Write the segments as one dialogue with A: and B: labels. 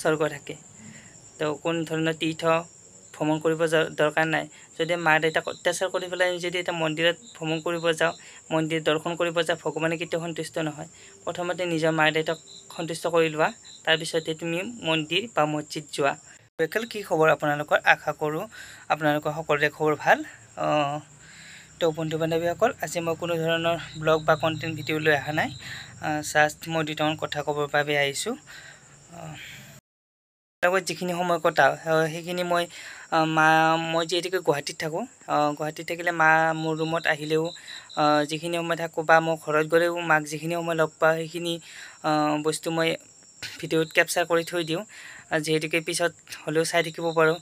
A: স্বৰ্গ থাকে। তো কোনো ধৰণৰ তীৰ্থ ভ্ৰমণ কৰিব দৰকাৰ নাই। যদি মা দেউতাক অত্যাচাৰ কৰি পেলাই যদি এটা মন্দিৰত ভ্ৰমণ কৰিব যাওঁ, মন্দিৰ দৰ্শন কৰিব যাওঁ, ভগৱানে কেতিয়াও সন্তুষ্ট নহয়। প্ৰথমতে নিজৰ মা দেউতাক সন্তুষ্ট কৰি লোৱা, তাৰপিছতে তুমি মন্দিৰ বা মছজিদ যোৱা। বেকেল কি খবৰ আপোনালোকৰ? আশা কৰোঁ আপোনালোকৰ সকলোৰে খবৰ ভাল। তো বন্ধু বান্ধৱীসকল, আজি মই কোনো ধৰণৰ ব্লগ বা কণ্টেণ্ট ভিডিঅ' লৈ অহা নাই। জাষ্ট মই দুটামান কথা ক'বৰ বাবে আহিছোঁ। লগত যিখিনি সময় কটাওঁ সেইখিনি মই যিহেতুকে গুৱাহাটীত থাকোঁ, গুৱাহাটীত থাকিলে মা মোৰ ৰুমত আহিলেও যিখিনি সময় থাকোঁ বা মই ঘৰত গ'লেও মাক যিখিনি সময় লগ পাওঁ সেইখিনি বস্তু মই ভিডিঅ'ত কেপচাৰ কৰি থৈ দিওঁ, যিহেতুকে পিছত হ'লেও চাই থাকিব পাৰোঁ।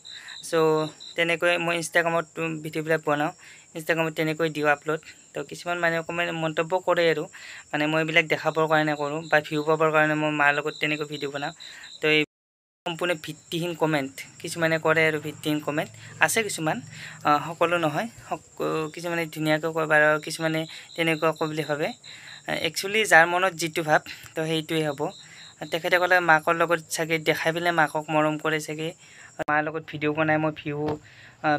A: চ' তেনেকৈ মই ইনষ্টাগ্ৰামত ভিডিঅ'বিলাক বনাওঁ, ইনষ্টাগ্ৰামত তেনেকৈ দিওঁ আপলোড। তো কিছুমান মানুহে মন্তব্য কৰে আৰু মানে মই এইবিলাক দেখাবৰ কাৰণে কৰোঁ বা ভিউ পাবৰ কাৰণে মই মাৰ লগত তেনেকৈ ভিডিঅ' বনাওঁ। তো এই সম্পূৰ্ণ ভিত্তিহীন কমেণ্ট কিছুমানে কৰে আৰু ভিত্তিহীন কমেণ্ট আছে কিছুমান, সকলো নহয়। কিছুমানে ধুনীয়াকৈ কয় বাৰু, কিছুমানে তেনেকুৱা কয় বুলি ভাবে। একচুৱেলি যাৰ মনত যিটো ভাৱ তো সেইটোৱে হ'ব। তেখেতসকলে মাকৰ লগত চাগে দেখাই পেলাই মাকক মৰম কৰে চাগে, মাৰ লগত ভিডিঅ' বনাই মই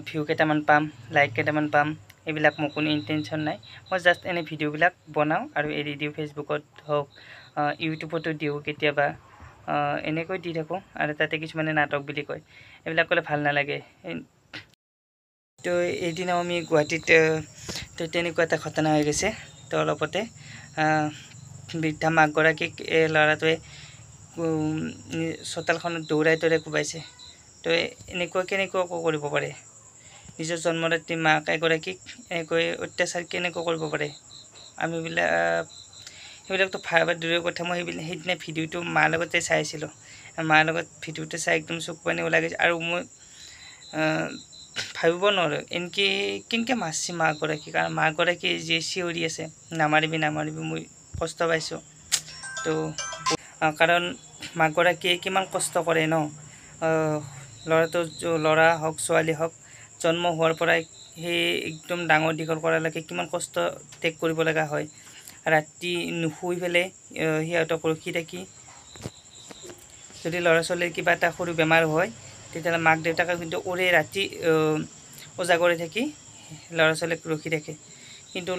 A: ভিউ কেইটামান পাম, লাইক কেইটামান পাম, এইবিলাক মোৰ কোনো ইণ্টেনশ্যন নাই। মই জাষ্ট এনে ভিডিঅ'বিলাক বনাওঁ আৰু এৰি দিওঁ, ফেচবুকত হওক ইউটিউবতো দিওঁ, কেতিয়াবা এনেকৈ দি থাকোঁ। আৰু তাতে কিছুমানে নাটক বুলি কয়, এইবিলাক ক'লে ভাল নালাগে। তো এদিনা আমি গুৱাহাটীত তো তেনেকুৱা এটা ঘটনা হৈ গৈছে। তো অলপতে বৃদ্ধা মাকগৰাকীক এই ল'ৰাটোৱে চোতালখনত দৌৰাই কোবাইছে। তো এনেকুৱা কেনেকুৱা কৰিব পাৰে? নিজৰ জন্মদাত্ৰী মাক এগৰাকীক এনেকৈ অত্যাচাৰ কেনেকৈ কৰিব পাৰে? সেইবিলাকতো ভাবা দূৰৰ কথা। মই সেইদিনা ভিডিঅ'টো মাৰ লগতে চাইছিলোঁ, মাৰ লগত ভিডিঅ'টো চাই একদম চকু পানী ওলাই গৈছে। আৰু মই ভাবিব নোৱাৰোঁ কেনেকৈ মাৰছি মাকগৰাকীক, কাৰণ মাকগৰাকী যি চিঞৰি আছে নামাৰিবি নামাৰিবি, মই কষ্ট পাইছোঁ। তো কাৰণ মাকগৰাকীয়ে কিমান কষ্ট কৰে ন, ল'ৰা হওক ছোৱালী হওক, জন্ম হোৱাৰ পৰাই সেই একদম ডাঙৰ দীঘল কৰালৈকে কিমান কষ্ট ত্যাগ কৰিব লগা হয়। ৰাতি নুশুই পেলাই সিহঁতক ৰখি থাকি, যদি ল'ৰা ছোৱালীৰ কিবা এটা সৰু বেমাৰ হয় তেতিয়াহ'লে মাক দেউতাকে কিন্তু ওৰে ৰাতি ওজাগৰি থাকি ল'ৰা ছোৱালীক ৰখি থাকে। কিন্তু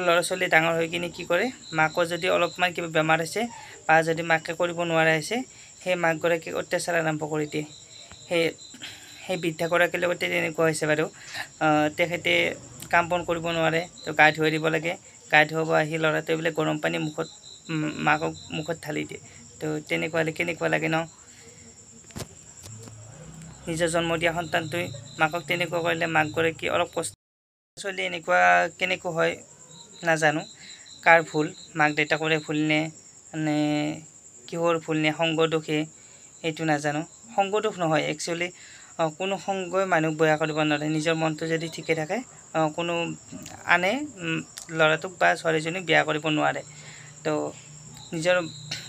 A: ল'ৰা ছোৱালী ডাঙৰ হৈ কিনে কি কৰে, মাকৰ যদি অলপমান কিবা বেমাৰ হৈছে বা যদি মাকে কৰিব নোৱাৰা হৈছে, সেই মাকগৰাকীক অত্যাচাৰ আৰম্ভ কৰি দিয়ে। সেই বৃদ্ধাগৰাকীৰ লগতে তেনেকুৱা হৈছে বাৰু। তেখেতে কাম বন কৰিব নোৱাৰে, তো গা ধুৱাই দিব লাগে, গা ধুৱাব আহি ল'ৰাটোৱে বোলে গৰম পানী মাকক মুখত ঢালি দিয়ে। তো তেনেকুৱা হ'লে কেনেকুৱা লাগে ন? নিজৰ জন্ম দিয়া সন্তানটোৱে মাকক তেনেকুৱা কৰিলে মাকগৰাকী অলপ কষ্ট। ছোৱালী এনেকুৱা কেনেকুৱা হয় নাজানো, কাৰ ভুল, মাক দেউতাকৰে ভুল নে কিহৰ ভুল নে সংগ দোষে, সেইটো নাজানো। সংগ দোষ নহয় একচুৱেলি, কোনো সংগই মানুহক বেয়া কৰিব নোৱাৰে। নিজৰ মনটো যদি ঠিকে থাকে কোনো আনে ল'ৰাটোক বা ছোৱালীজনীক বেয়া কৰিব নোৱাৰে। তো নিজৰ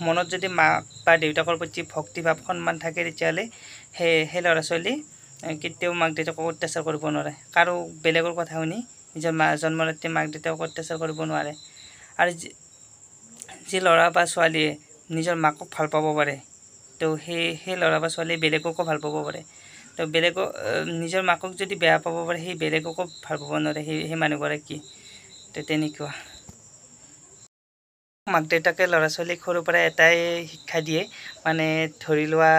A: মনত যদি মাক বা দেউতাকৰ প্ৰতি ভক্তিভাৱ সন্মান থাকে, তেতিয়াহ'লে সেই ল'ৰা ছোৱালী কেতিয়াও মাক দেউতাকক অত্যাচাৰ কৰিব নোৱাৰে। কাৰো বেলেগৰ কথা শুনি নিজৰ জন্মদাত্ৰী মাক দেউতাকক অত্যাচাৰ কৰিব নোৱাৰে। আৰু যি ল'ৰা বা ছোৱালীয়ে নিজৰ মাকক ভাল পাব পাৰে, তো সেই ল'ৰা বা ছোৱালীয়ে বেলেগকো ভাল পাব পাৰে। তো নিজৰ মাকক যদি বেয়া পাব পাৰে, সেই বেলেগকো ভাল পাব নোৱাৰে সেই মানুহগৰাকী। তো তেনেকুৱা মাক দেউতাকে ল'ৰা ছোৱালীক সৰুৰ পৰা এটাই শিক্ষা দিয়ে, মানে ধৰি লোৱা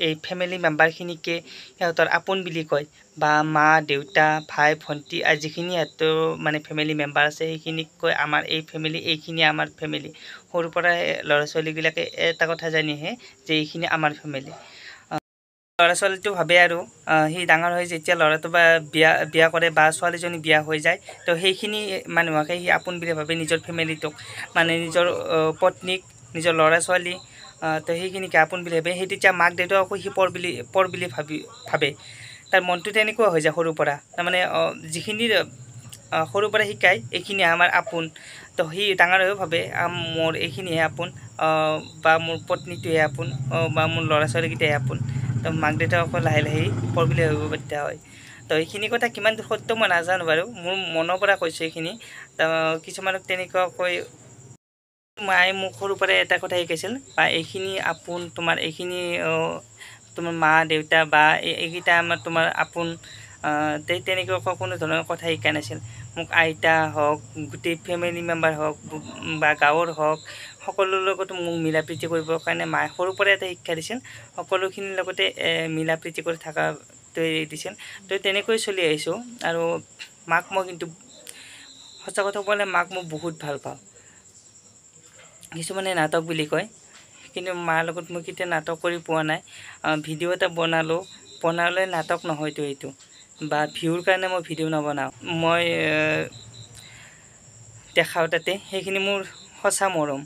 A: এই ফেমিলি মেম্বাৰখিনিকে সিহঁতৰ আপোন বুলি কয়, বা মা দেউতা ভাই ভণ্টি আৰু যিখিনি সিহঁতৰ মানে ফেমিলি মেম্বাৰ আছে সেইখিনিক কয় আমাৰ এই ফেমিলি, এইখিনি আমাৰ ফেমিলি। সৰুৰ পৰা ল'ৰা ছোৱালীবিলাকে এটা কথা জানি আহে যে এইখিনি আমাৰ ফেমিলি। ল'ৰা ছোৱালীটো ভাবে আৰু সি ডাঙৰ হৈ যেতিয়া ল'ৰাটো বা বিয়া কৰে বা ছোৱালীজনী বিয়া হৈ যায়, তো সেইখিনি মানুহকে সি আপোন বুলি ভাবে, নিজৰ ফেমিলিটোক মানে নিজৰ পত্নীক, নিজৰ ল'ৰা ছোৱালী, তো সেইখিনিকে আপোন বুলি ভাবে। সেই তেতিয়া মাক দেউতাককো সি পৰ বুলি ভাবে। তাৰ মনটো তেনেকুৱা হৈ যায় সৰুৰ পৰা। তাৰমানে যিখিনি সৰুৰ পৰা শিকায় এইখিনি আমাৰ আপোন, তো সি ডাঙৰ হৈও ভাবে মোৰ এইখিনিহে আপোন, বা মোৰ পত্নীটোহে আপোন, বা মোৰ ল'ৰা ছোৱালীকেইটাহে আপোন। তো মাক দেউতাকক লাহে লাহে পৰ বুলি ভাবিব বাধ্য হয়। তো এইখিনি কথা কিমান দূৰ সত্য মই নাজানো বাৰু, মোৰ মনৰ পৰা কৈছোঁ এইখিনি। তো কিছুমানক তেনেকুৱাকৈ মায়ে মোক সৰুৰ পৰাই এটা কথা শিকাইছিল, বা এইখিনি আপোন, তোমাৰ এইখিনি তোমাৰ মা দেউতা বা এইকেইটা আমাৰ তোমাৰ আপোন, তেনেকুৱা কোনো ধৰণৰ কথা শিকা নাছিল। মোক আইতা হওক, গোটেই ফেমিলি মেম্বাৰ হওক বা গাঁৱৰ হওক, সকলোৰ লগতো মোক মিলা প্ৰীতি কৰিবৰ কাৰণে মায়ে সৰুৰ পৰাই এটা শিক্ষা দিছিল। সকলোখিনিৰ লগতে মিলা প্ৰীতি কৰি থকাটোৱে দিছিল। তো তেনেকৈ চলি আহিছোঁ। আৰু মাক মই কিন্তু সঁচা কথা ক'লে মাক মই বহুত ভাল পাওঁ। কিছুমানে নাটক বুলি কয়, কিন্তু মাৰ লগত মই কেতিয়া নাটক কৰি পোৱা নাই। ভিডিঅ' এটা বনালে নাটক নহয়তো এইটো, বা ভিউৰ কাৰণে মই ভিডিঅ' নবনাওঁ। মই দেখাওঁ তাতে সেইখিনি মোৰ সঁচা মৰম।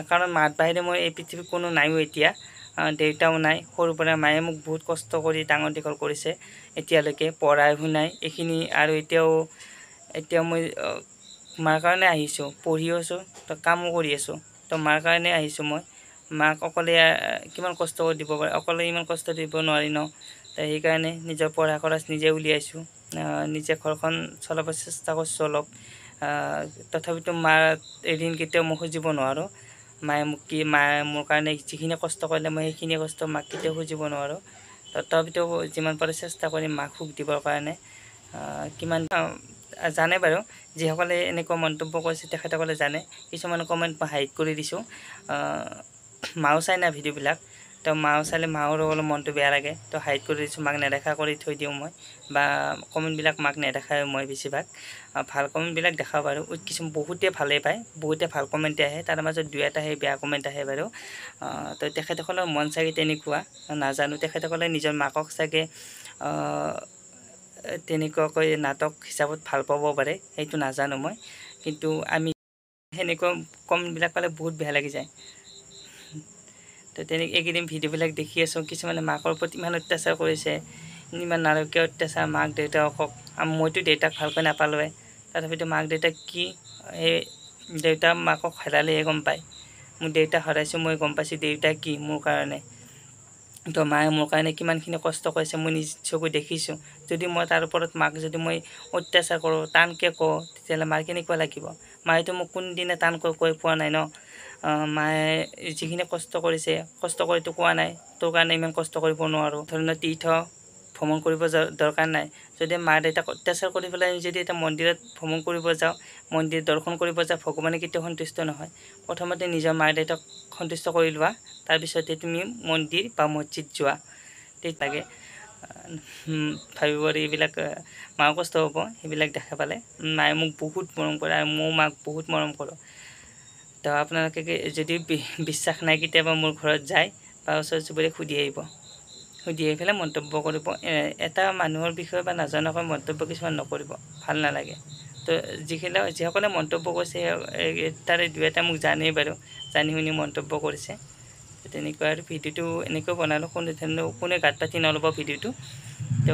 A: কাৰণ মাত বাহিৰে মই এই পৃথিৱীত কোনো নাইও এতিয়া। দেউতাও নাই। সৰুৰ পৰা মায়ে মোক বহুত কষ্ট কৰি ডাঙৰ দীঘল কৰিছে এতিয়ালৈকে, পঢ়াই শুনাই এইখিনি। আৰু এতিয়া মই মাৰ কাৰণে আহিছোঁ, পঢ়িও আছোঁ, তো কামো কৰি আছোঁ। তো মাৰ কাৰণে আহিছোঁ মই। মাক অকলে কিমান কষ্ট কৰি দিব পাৰে, অকলে ইমান কষ্ট দিব নোৱাৰি ন। তো সেইকাৰণে নিজৰ পঢ়া খৰচ নিজে উলিয়াইছোঁ, নিজে ঘৰখন চলাব চেষ্টা কৰিছোঁ অলপ। তথাপিতো মাৰ ঋণ কেতিয়াও মই খুজিব নোৱাৰোঁ। মায়ে মোৰ কাৰণে যিখিনি কষ্ট কৰিলে মই সেইখিনি কষ্ট মাক কেতিয়াও খুজিব নোৱাৰোঁ। তথাপিতো যিমান পাৰোঁ চেষ্টা কৰিম মাক সুখ দিবৰ কাৰণে। কিমান জানে বাৰু, যিসকলে এনেকুৱা মন্তব্য কৰিছে তেখেতসকলে জানে। কিছুমান কমেণ্ট মই হাইড কৰি দিছোঁ। মাও চাই না ভিডিঅ'বিলাক, তো মাও চালে মাৰো অলপ মনটো বেয়া লাগে, তো হাইড কৰি দিছোঁ। মাক নেদেখা কৰি থৈ দিওঁ মই, বা কমেণ্টবিলাক মাক নেদেখাই মই বেছিভাগ। ভাল কমেণ্টবিলাক দেখাওঁ বাৰু। বহুতে ভালেই পায়, বহুতে ভাল কমেণ্ট আহে, তাৰ মাজত দুই এটাহে বেয়া কমেণ্ট আহে বাৰু। তো তেখেতসকলৰ মন চাগে তেনেকুৱা, নাজানো। তেখেতসকলে নিজৰ মাকক চাগে তেনেকুৱাকৈ নাটক হিচাপত ভাল পাব পাৰে, সেইটো নাজানো মই। কিন্তু আমি সেনেকুৱা কমেণ্টবিলাক পালে বহুত বেয়া লাগি যায়। তো এইকেইদিন ভিডিঅ'বিলাক দেখি আছোঁ, কিছুমানে মাকৰ প্ৰতি ইমান অত্যাচাৰ কৰিছে, ইমান নাৰকীয় অত্যাচাৰ মাক দেউতাকক। মইতো দেউতাক ভালকৈ নাপালোৱে, তথাপিতো মাক দেউতাক কি, এই দেউতা মাকক হেৰালেহে গম পায়। মোৰ দেউতাক হেৰাইছোঁ, মই গম পাইছোঁ দেউতা কি মোৰ কাৰণে। তো মায়ে মোৰ কাৰণে কিমানখিনি কষ্ট কৰিছে মই নিজ চকুৰে দেখিছোঁ। যদি মই তাৰ ওপৰত মাক যদি মই অত্যাচাৰ কৰোঁ, টানকৈ কওঁ, তেতিয়াহ'লে মাৰ কেনেকুৱা লাগিব। মায়েতো মোক কোনদিনা টানকৈ কৈ পোৱা নাই ন। মায়ে যিখিনি কষ্ট কৰিছে, কষ্ট কৰিতো কোৱা নাই তোৰ কাৰণে ইমান কষ্ট কৰিব নোৱাৰোঁ, ধৰণৰ তীৰ্থ ভ্ৰমণ কৰিব দৰকাৰ নাই। যদি মা দেউতাক অত্যাচাৰ কৰি পেলাই যদি এটা মন্দিৰত ভ্ৰমণ কৰিব যাওঁ, মন্দিৰ দৰ্শন কৰিব যাওঁ, ভগৱানে কেতিয়াও সন্তুষ্ট নহয়। প্ৰথমতে নিজৰ মা দেউতাক সন্তুষ্ট কৰি লোৱা, তাৰপিছতে তুমি মন্দিৰ বা মছজিদ যোৱা। লাগে ভাবিব এইবিলাক মাও কষ্ট হ'ব সেইবিলাক দেখা পালে। মায়ে মোক বহুত মৰম কৰে, আৰু ময়ো মাক বহুত মৰম কৰোঁ। তো আপোনালোকে যদি বিশ্বাস নাই, কেতিয়াবা মোৰ ঘৰত যায় বা ওচৰ চুবুৰীয়াক সুধি আহিব, সুধি আহি পেলাই মন্তব্য কৰিব। এটা মানুহৰ বিষয়ে বা নজনাকৈ মন্তব্য কিছুমান নকৰিব, ভাল নালাগে। তো যিসকলে মন্তব্য কৰিছে তাৰে দুই এটা মোক জানেই বাৰু, জানি শুনি মন্তব্য কৰিছে। তেনেকুৱা আৰু ভিডিঅ'টো এনেকৈ বনালোঁ, কোনে গাত পাতি নল'ব ভিডিঅ'টো। তো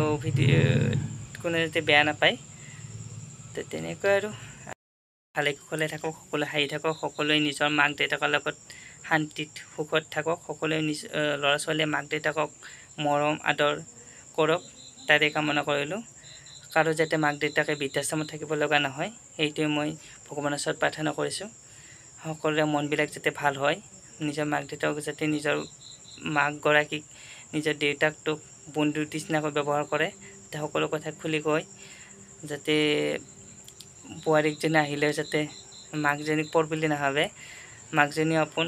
A: কোনে যাতে বেয়া নাপায়। তো তেনেকুৱা আৰু ভালে কুশলে থাকক, সকলোৱে হাঁহি থাকক, সকলোৱে নিজৰ মাক দেউতাকৰ লগত শান্তিত সুখত থাকক, সকলোৱে ল'ৰা ছোৱালীয়ে মাক দেউতাকক মৰম আদৰ কৰক, তাৰে কামনা কৰিলোঁ। কাৰো যাতে মাক দেউতাকে বৃদ্ধাশ্ৰমত থাকিব লগা নহয়, সেইটোৱে মই ভগৱানৰ ওচৰত প্ৰাৰ্থনা কৰিছোঁ। সকলোৰে মনবিলাক যাতে ভাল হয়, নিজৰ মাক দেউতাকক যাতে নিজৰ মাকগৰাকীক, নিজৰ দেউতাকটোক বন্ধুৰ নিচিনাকৈ ব্যৱহাৰ কৰে, যাতে সকলো কথা খুলি কয়, যাতে বোৱাৰীকজনী আহিলেও যাতে মাকজনীক পৰ বুলি নাভাবে, মাকজনী আপোন।